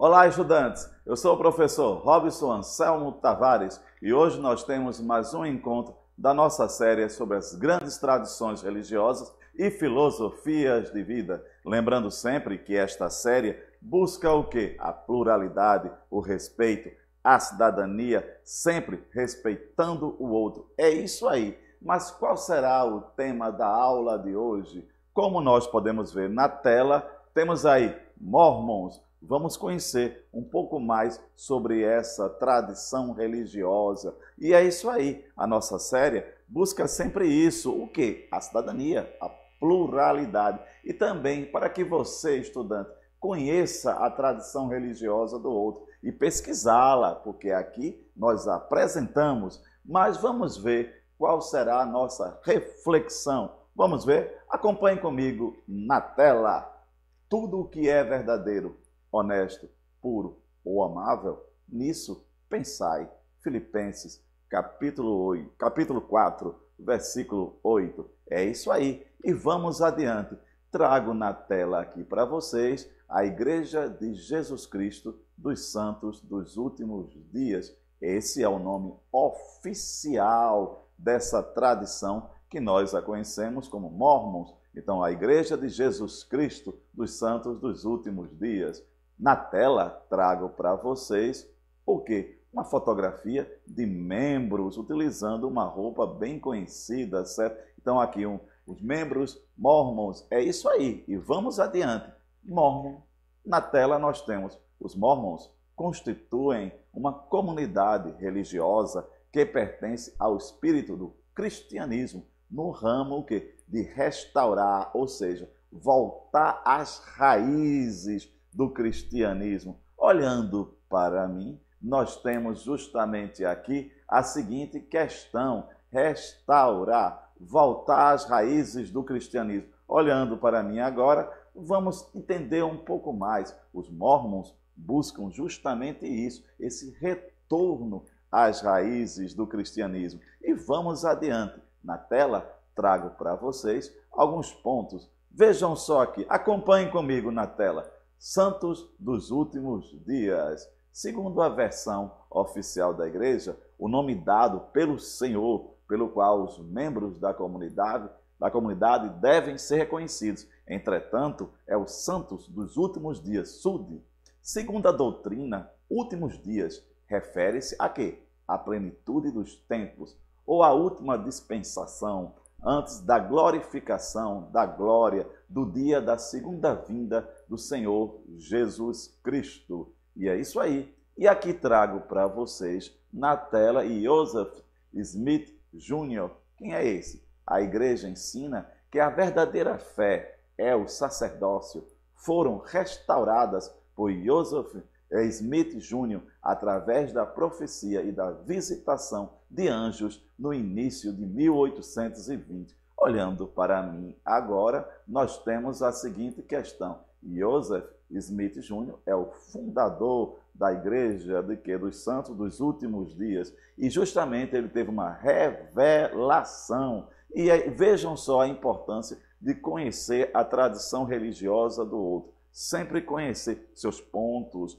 Olá, estudantes! Eu sou o professor Robson Anselmo Tavares e hoje nós temos mais um encontro da nossa série sobre as grandes tradições religiosas e filosofias de vida. Lembrando sempre que esta série busca o quê? A pluralidade, o respeito, a cidadania, sempre respeitando o outro. É isso aí. Mas qual será o tema da aula de hoje? Como nós podemos ver na tela, temos aí Mormons. Vamos conhecer um pouco mais sobre essa tradição religiosa. E é isso aí, a nossa série busca sempre isso, o quê? A cidadania, a pluralidade. E também para que você, estudante, conheça a tradição religiosa do outro e pesquisá-la, porque aqui nós apresentamos, mas vamos ver qual será a nossa reflexão. Vamos ver? Acompanhe comigo na tela. Tudo o que é verdadeiro, honesto, puro ou amável, nisso pensai. Filipenses, capítulo 4, versículo 8. É isso aí. E vamos adiante. Trago na tela aqui para vocês a Igreja de Jesus Cristo dos Santos dos Últimos Dias. Esse é o nome oficial dessa tradição que nós a conhecemos como Mormons. Então, a Igreja de Jesus Cristo dos Santos dos Últimos Dias. Na tela, trago para vocês o quê? Uma fotografia de membros utilizando uma roupa bem conhecida, certo? Então, aqui os membros Mormons. É isso aí. E vamos adiante. Mormon. Na tela, nós temos os Mormons constituem uma comunidade religiosa que pertence ao espírito do cristianismo, no ramo o quê? De restaurar, ou seja, voltar às raízes do cristianismo. Olhando para mim, nós temos justamente aqui a seguinte questão: restaurar, voltar às raízes do cristianismo. Olhando para mim agora, vamos entender um pouco mais. Os Mormons buscam justamente isso, esse retorno às raízes do cristianismo. E vamos adiante. Na tela, trago para vocês alguns pontos. Vejam só aqui, acompanhem comigo na tela. Santos dos Últimos Dias. Segundo a versão oficial da igreja, o nome dado pelo Senhor, pelo qual os membros da comunidade devem ser reconhecidos. Entretanto, é o Santos dos Últimos Dias, SUD. Segundo a doutrina, últimos dias refere-se a quê? A plenitude dos tempos, ou a última dispensação, antes da glorificação, da glória, do dia da segunda vinda do Senhor Jesus Cristo. E é isso aí. E aqui trago para vocês na tela Joseph Smith Jr. Quem é esse? A igreja ensina que a verdadeira fé é o sacerdócio. Foram restauradas por Joseph Smith Jr. através da profecia e da visitação de anjos no início de 1820. Olhando para mim agora, nós temos a seguinte questão. Joseph Smith Jr. é o fundador da igreja dos Santos dos Últimos Dias e justamente ele teve uma revelação. E aí, vejam só a importância de conhecer a tradição religiosa do outro. Sempre conhecer seus pontos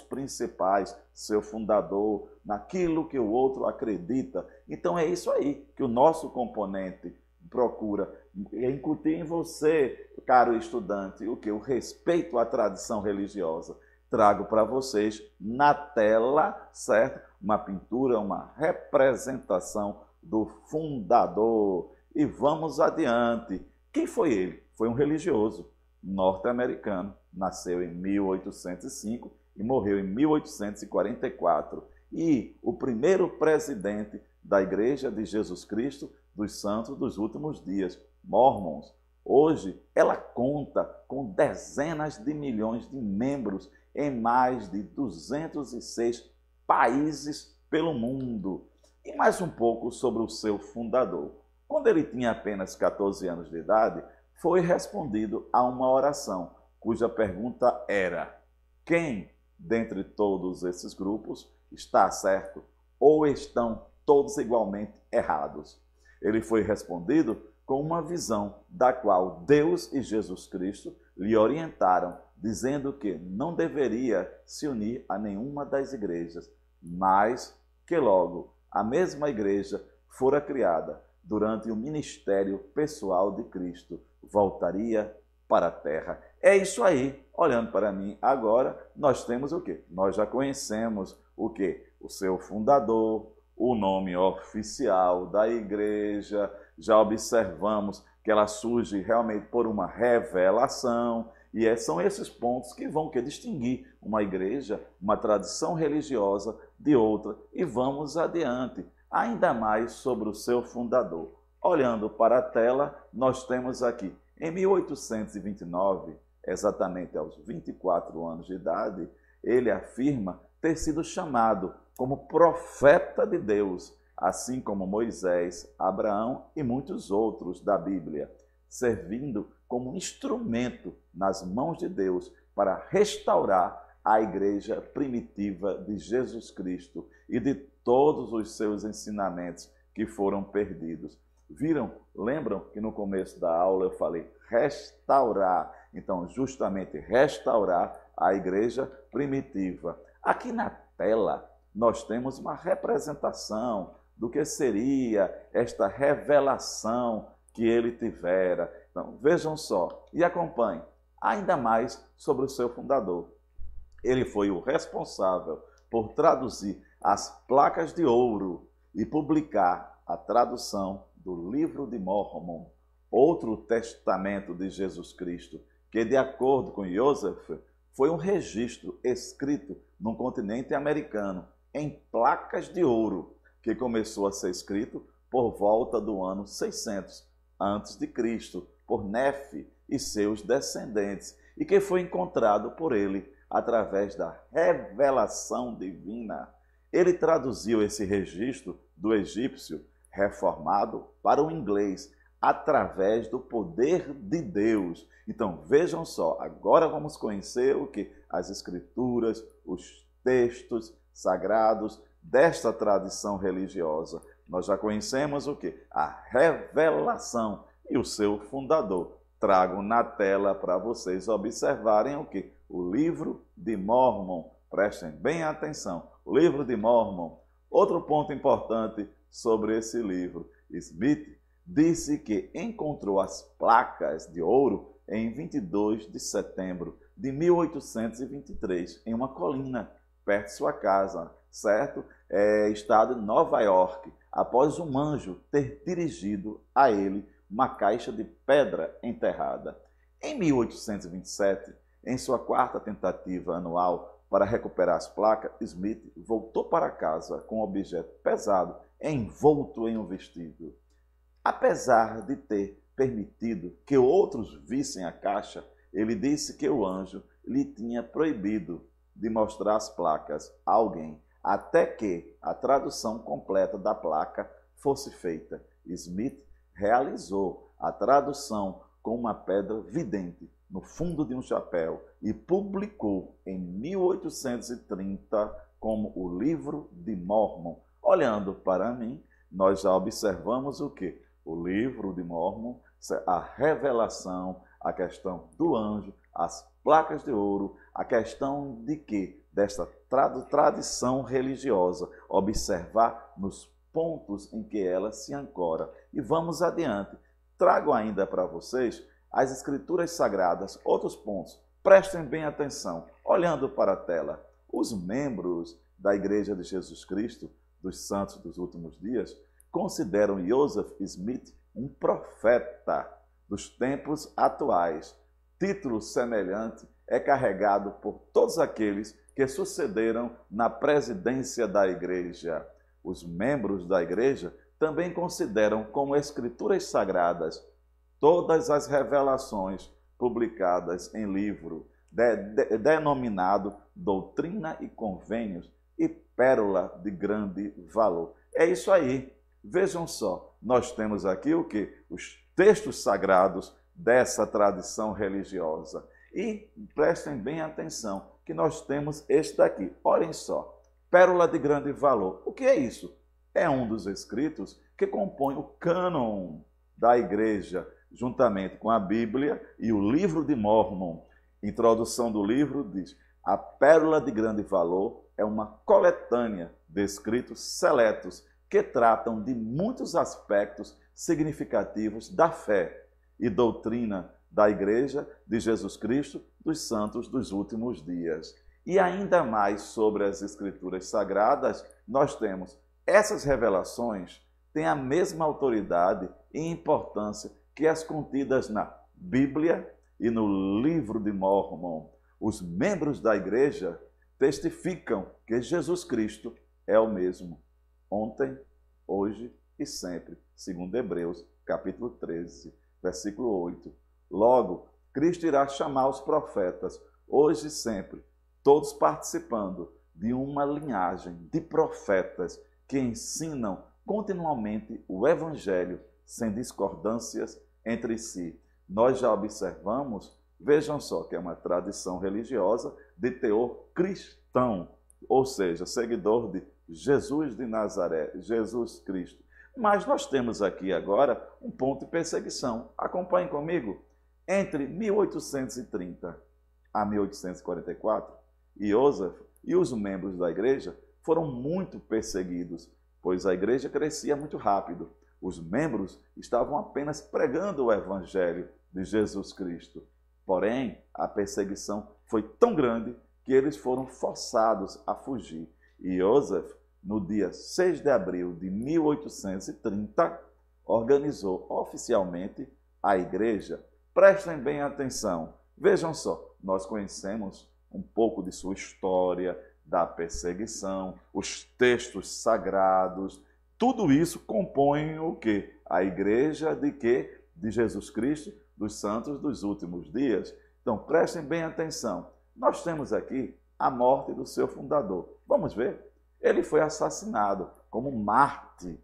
principais, seu fundador, naquilo que o outro acredita. Então é isso aí que o nosso componente procura incutir em você, caro estudante, o que? O respeito à tradição religiosa. Trago para vocês na tela, certo? Uma pintura, uma representação do fundador. E vamos adiante. Quem foi ele? Foi um religioso norte-americano. Nasceu em 1805 e morreu em 1844. E o primeiro presidente da Igreja de Jesus Cristo dos Santos dos Últimos Dias, Mormons. Hoje, ela conta com dezenas de milhões de membros em mais de 206 países pelo mundo. E mais um pouco sobre o seu fundador. Quando ele tinha apenas 14 anos de idade, foi respondido a uma oração, cuja pergunta era: quem dentre todos esses grupos está certo ou estão todos igualmente errados? Ele foi respondido com uma visão da qual Deus e Jesus Cristo lhe orientaram dizendo que não deveria se unir a nenhuma das igrejas, mas que logo a mesma igreja fora criada durante o ministério pessoal de Cristo, voltaria para a terra. É isso aí. Olhando para mim agora, nós temos o quê? Nós já conhecemos o quê? O seu fundador, o nome oficial da igreja, já observamos que ela surge realmente por uma revelação, e são esses pontos que vão distinguir uma igreja, uma tradição religiosa de outra. E vamos adiante, ainda mais sobre o seu fundador. Olhando para a tela, nós temos aqui, em 1829, exatamente aos 24 anos de idade, ele afirma ter sido chamado como profeta de Deus, assim como Moisés, Abraão e muitos outros da Bíblia, servindo como instrumento nas mãos de Deus para restaurar a igreja primitiva de Jesus Cristo e de todos os seus ensinamentos que foram perdidos. Viram? Lembram que no começo da aula eu falei restaurar? Então, justamente restaurar a igreja primitiva. Aqui na tela, nós temos uma representação do que seria esta revelação que ele tivera. Então, vejam só e acompanhem ainda mais sobre o seu fundador. Ele foi o responsável por traduzir as placas de ouro e publicar a tradução do Livro de Mormon, outro testamento de Jesus Cristo, que, de acordo com Joseph, foi um registro escrito no continente americano em placas de ouro, que começou a ser escrito por volta do ano 600 a.C., por Nefe e seus descendentes, e que foi encontrado por ele através da revelação divina. Ele traduziu esse registro do egípcio reformado para o inglês através do poder de Deus. Então, vejam só, agora vamos conhecer o que? As escrituras, os textos sagrados desta tradição religiosa. Nós já conhecemos o que? A revelação e o seu fundador. Trago na tela para vocês observarem o que? O Livro de Mormon. Prestem bem atenção. O Livro de Mormon. Outro ponto importante sobre esse livro. Smith disse que encontrou as placas de ouro em 22 de setembro de 1823, em uma colina perto de sua casa, certo? Estado de Nova York, após um anjo ter dirigido a ele uma caixa de pedra enterrada. Em 1827, em sua quarta tentativa anual para recuperar as placas, Smith voltou para casa com um objeto pesado envolto em um vestido. Apesar de ter permitido que outros vissem a caixa, ele disse que o anjo lhe tinha proibido de mostrar as placas a alguém, até que a tradução completa da placa fosse feita. Smith realizou a tradução com uma pedra vidente no fundo de um chapéu e publicou em 1830 como o Livro de Mormon. Olhando para mim, nós já observamos o que? O Livro de Mormon, a revelação, a questão do anjo, as placas de ouro, a questão de que? Desta tradição religiosa, observar nos pontos em que ela se ancora. E vamos adiante. Trago ainda para vocês as Escrituras Sagradas, outros pontos. Prestem bem atenção. Olhando para a tela, os membros da Igreja de Jesus Cristo, dos Santos dos Últimos Dias, consideram Joseph Smith um profeta dos tempos atuais. Título semelhante é carregado por todos aqueles que sucederam na presidência da igreja. Os membros da igreja também consideram como escrituras sagradas todas as revelações publicadas em livro denominado Doutrina e Convênios e Pérola de Grande Valor. É isso aí. Vejam só, nós temos aqui o que? Os textos sagrados dessa tradição religiosa. E prestem bem atenção que nós temos este daqui. Olhem só, Pérola de Grande Valor. O que é isso? É um dos escritos que compõe o cânon da igreja, juntamente com a Bíblia e o Livro de Mormon. Introdução do livro diz: a Pérola de Grande Valor é uma coletânea de escritos seletos que tratam de muitos aspectos significativos da fé e doutrina da Igreja de Jesus Cristo dos Santos dos Últimos Dias. E ainda mais sobre as Escrituras Sagradas, nós temos essas revelações têm a mesma autoridade e importância que as contidas na Bíblia e no Livro de Mórmon. Os membros da Igreja testificam que Jesus Cristo é o mesmo, ontem, hoje e sempre, segundo Hebreus, capítulo 13, versículo 8. Logo, Cristo irá chamar os profetas, hoje e sempre, todos participando de uma linhagem de profetas que ensinam continuamente o Evangelho sem discordâncias entre si. Nós já observamos, vejam só, que é uma tradição religiosa de teor cristão, ou seja, seguidor de Jesus de Nazaré, Jesus Cristo. Mas nós temos aqui agora um ponto de perseguição. Acompanhem comigo. Entre 1830 a 1844, Iosef e os membros da igreja foram muito perseguidos, pois a igreja crescia muito rápido. Os membros estavam apenas pregando o evangelho de Jesus Cristo. Porém, a perseguição foi tão grande que eles foram forçados a fugir. E Iosef, no dia 6 de abril de 1830, organizou oficialmente a igreja. Prestem bem atenção. Vejam só, nós conhecemos um pouco de sua história, da perseguição, os textos sagrados. Tudo isso compõe o quê? A igreja de quê? De Jesus Cristo, dos santos dos últimos dias. Então, prestem bem atenção. Nós temos aqui a morte do seu fundador. Vamos ver? Ele foi assassinado como mártir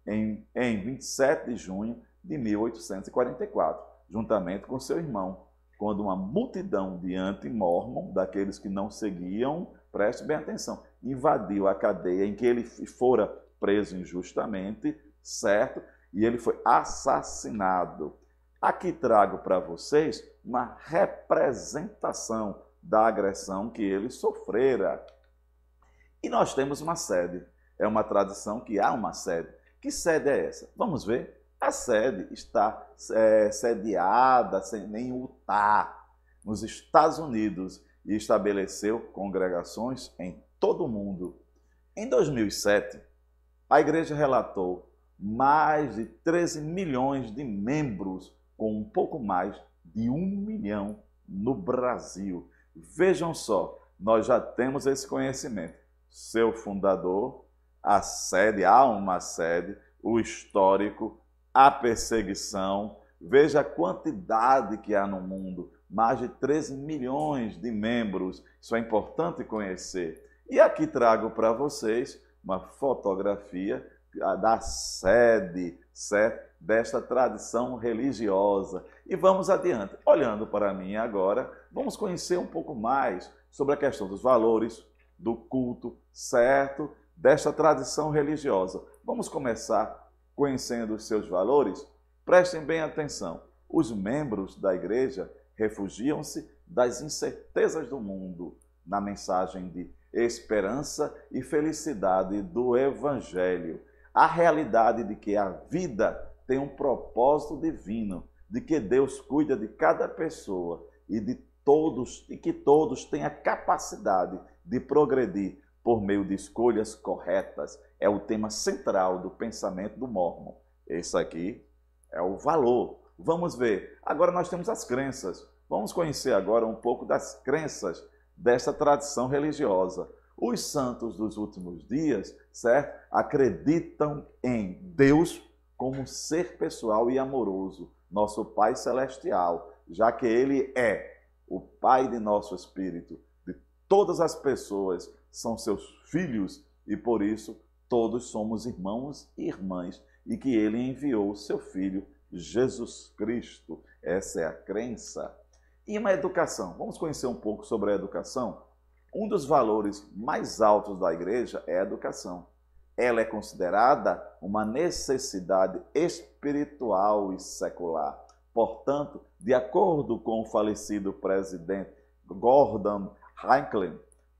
em 27 de junho de 1844, juntamente com seu irmão, quando uma multidão de anti-mormon, daqueles que não seguiam, preste bem atenção, invadiu a cadeia em que ele fora preso injustamente, certo? E ele foi assassinado. Aqui trago para vocês uma representação da agressão que ele sofrera. E nós temos uma sede. É uma tradição que há uma sede. Que sede é essa? Vamos ver. A sede está sediada em Utah, nos Estados Unidos, e estabeleceu congregações em todo o mundo. Em 2007, a igreja relatou mais de 13 milhões de membros, com um pouco mais de 1 milhão no Brasil. Vejam só, nós já temos esse conhecimento. Seu fundador, a sede, há uma sede, o histórico, a perseguição. Veja a quantidade que há no mundo, mais de 13 milhões de membros. Isso é importante conhecer. E aqui trago para vocês uma fotografia da sede, certo? Desta tradição religiosa. E vamos adiante. Olhando para mim agora, vamos conhecer um pouco mais sobre a questão dos valores, do culto, certo? Desta tradição religiosa. Vamos começar conhecendo os seus valores? Prestem bem atenção. Os membros da igreja refugiam-se das incertezas do mundo na mensagem de esperança e felicidade do Evangelho. A realidade de que a vida tem um propósito divino, de que Deus cuida de cada pessoa e que todos têm a capacidade de progredir por meio de escolhas corretas. É o tema central do pensamento do Mórmon. Esse aqui é o valor. Vamos ver. Agora nós temos as crenças. Vamos conhecer agora um pouco das crenças desta tradição religiosa. Os santos dos últimos dias, certo? Acreditam em Deus como um ser pessoal e amoroso, nosso Pai Celestial, já que Ele é o Pai de nosso espírito, de todas as pessoas são seus filhos e por isso todos somos irmãos e irmãs e que Ele enviou o seu Filho Jesus Cristo. Essa é a crença. E uma educação. Vamos conhecer um pouco sobre a educação? Um dos valores mais altos da igreja é a educação. Ela é considerada uma necessidade espiritual e secular. Portanto, de acordo com o falecido presidente Gordon Hinckley,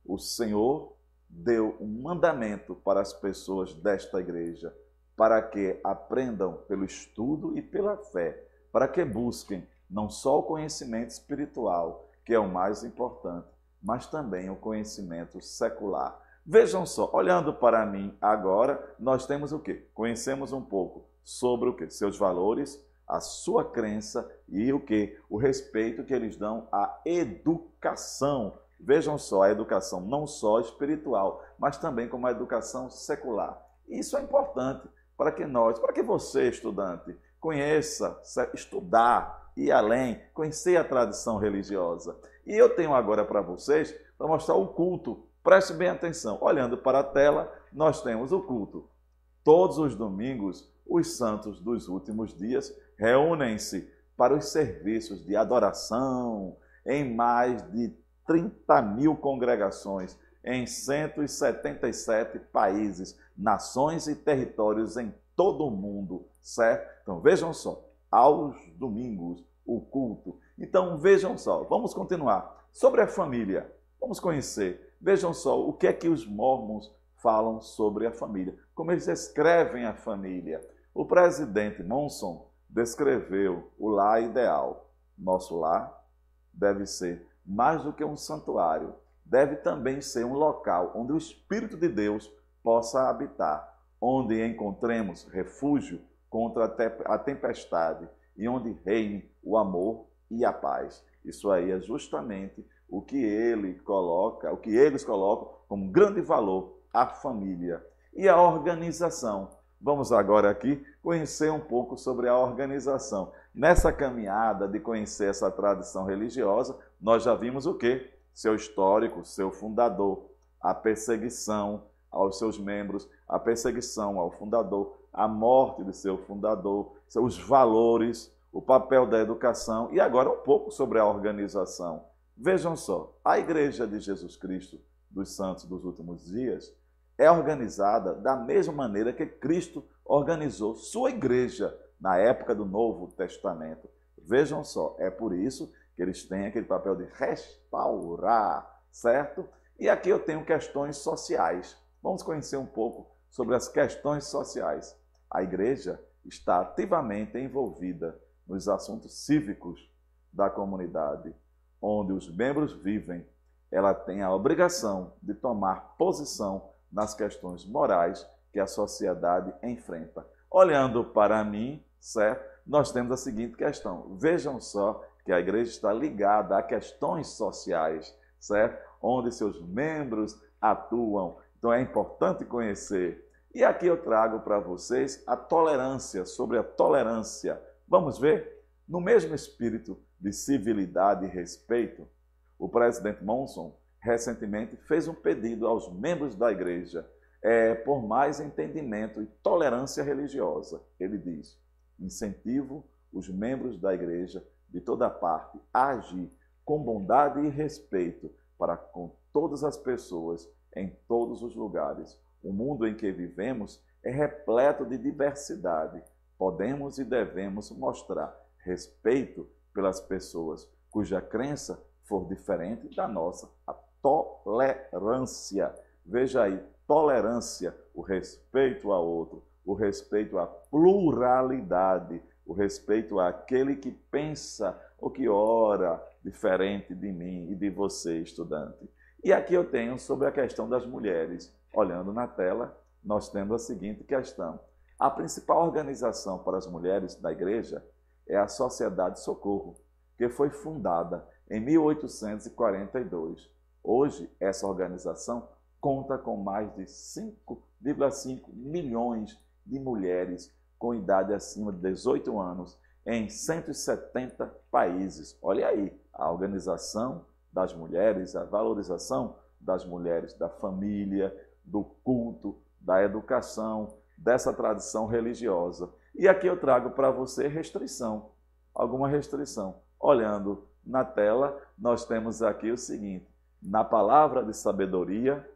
o Senhor deu um mandamento para as pessoas desta igreja, para que aprendam pelo estudo e pela fé, para que busquem não só o conhecimento espiritual, que é o mais importante, mas também o conhecimento secular. Vejam só, olhando para mim agora, nós temos o quê? Conhecemos um pouco sobre o quê? Seus valores, a sua crença e o quê? O respeito que eles dão à educação. Vejam só, a educação não só espiritual, mas também como a educação secular. Isso é importante para que você, estudante, conheça, estudar, ir além, conhecer a tradição religiosa. E eu tenho agora para vocês, para mostrar o culto. Preste bem atenção. Olhando para a tela, nós temos o culto. Todos os domingos, os santos dos últimos dias reúnem-se para os serviços de adoração em mais de 30 mil congregações em 177 países, nações e territórios em todo o mundo, certo? Então vejam só, aos domingos, o culto. Então vejam só, vamos continuar. Sobre a família, vamos conhecer. Vejam só o que é que os mormons falam sobre a família, como eles descrevem a família. O presidente Monson descreveu o lar ideal. Nosso lar deve ser mais do que um santuário, deve também ser um local onde o Espírito de Deus possa habitar, onde encontremos refúgio contra a tempestade e onde reine o amor e a paz. Isso aí é justamente o que eles colocam como grande valor, a família e a organização. Vamos agora aqui conhecer um pouco sobre a organização. Nessa caminhada de conhecer essa tradição religiosa, nós já vimos o quê? Seu histórico, seu fundador, a perseguição aos seus membros, a perseguição ao fundador, a morte de seu fundador, seus valores, o papel da educação e agora um pouco sobre a organização. Vejam só, a Igreja de Jesus Cristo dos Santos dos Últimos Dias é organizada da mesma maneira que Cristo organizou sua igreja na época do Novo Testamento. Vejam só, é por isso que eles têm aquele papel de restaurar, certo? E aqui eu tenho questões sociais. Vamos conhecer um pouco sobre as questões sociais. A igreja está ativamente envolvida nos assuntos cívicos da comunidade, onde os membros vivem. Ela tem a obrigação de tomar posição nas questões morais que a sociedade enfrenta. Olhando para mim, certo? Nós temos a seguinte questão. Vejam só que a igreja está ligada a questões sociais, certo? Onde seus membros atuam. Então é importante conhecer. E aqui eu trago para vocês a tolerância, sobre a tolerância. Vamos ver? No mesmo espírito de civilidade e respeito, o presidente Monson recentemente fez um pedido aos membros da igreja por mais entendimento e tolerância religiosa. Ele diz: incentivo os membros da igreja de toda parte a agir com bondade e respeito para com todas as pessoas em todos os lugares. O mundo em que vivemos é repleto de diversidade. Podemos e devemos mostrar respeito pelas pessoas cuja crença for diferente da nossa. A tolerância. Veja aí, tolerância, o respeito ao outro, o respeito à pluralidade, o respeito àquele que pensa ou que ora diferente de mim e de você, estudante. E aqui eu tenho sobre a questão das mulheres. Olhando na tela, nós temos a seguinte questão. A principal organização para as mulheres da igreja é a Sociedade Socorro, que foi fundada em 1842. Hoje, essa organização conta com mais de 5,5 milhões de mulheres com idade acima de 18 anos em 170 países. Olha aí, a organização das mulheres, a valorização das mulheres, da família, do culto, da educação, dessa tradição religiosa. E aqui eu trago para você restrição, alguma restrição. Olhando na tela, nós temos aqui o seguinte: na palavra de sabedoria,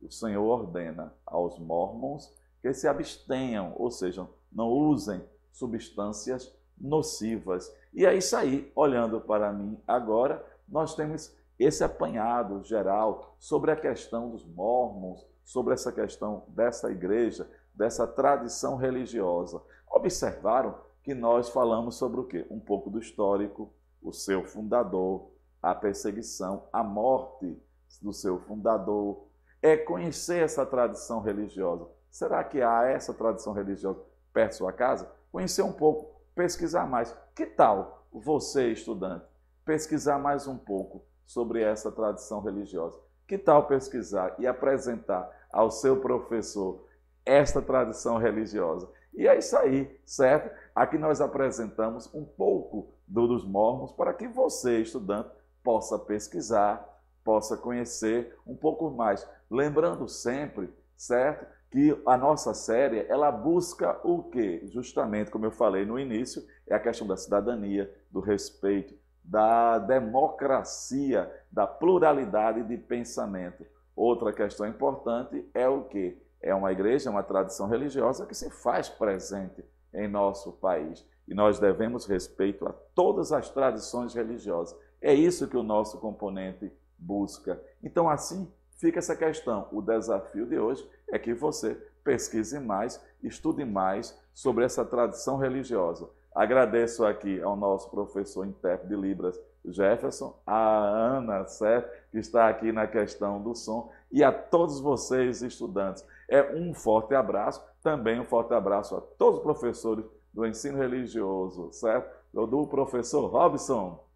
o Senhor ordena aos mormons que se abstenham, ou seja, não usem substâncias nocivas. E é isso aí, olhando para mim agora, nós temos esse apanhado geral sobre a questão dos mórmons, sobre essa questão dessa igreja, dessa tradição religiosa. Observaram que nós falamos sobre o quê? Um pouco do histórico, o seu fundador, a perseguição, a morte do seu fundador. É conhecer essa tradição religiosa. Será que há essa tradição religiosa perto da sua casa? Conhecer um pouco, pesquisar mais. Que tal você, estudante, pesquisar mais um pouco sobre essa tradição religiosa? Que tal pesquisar e apresentar ao seu professor esta tradição religiosa? E é isso aí, certo? Aqui nós apresentamos um pouco dos mórmons para que você, estudante, possa pesquisar, possa conhecer um pouco mais. Lembrando sempre, certo? Que a nossa série, ela busca o quê? Justamente, como eu falei no início, é a questão da cidadania, do respeito, da democracia, da pluralidade de pensamento. Outra questão importante é o quê? É uma igreja, uma tradição religiosa que se faz presente em nosso país. E nós devemos respeito a todas as tradições religiosas. É isso que o nosso componente busca. Então, assim, fica essa questão. O desafio de hoje é que você pesquise mais, estude mais sobre essa tradição religiosa. Agradeço aqui ao nosso professor intérprete de Libras, Jefferson, a Ana, certo? Que está aqui na questão do som, e a todos vocês, estudantes. Um forte abraço, também um forte abraço a todos os professores do ensino religioso, certo? Do professor Robson.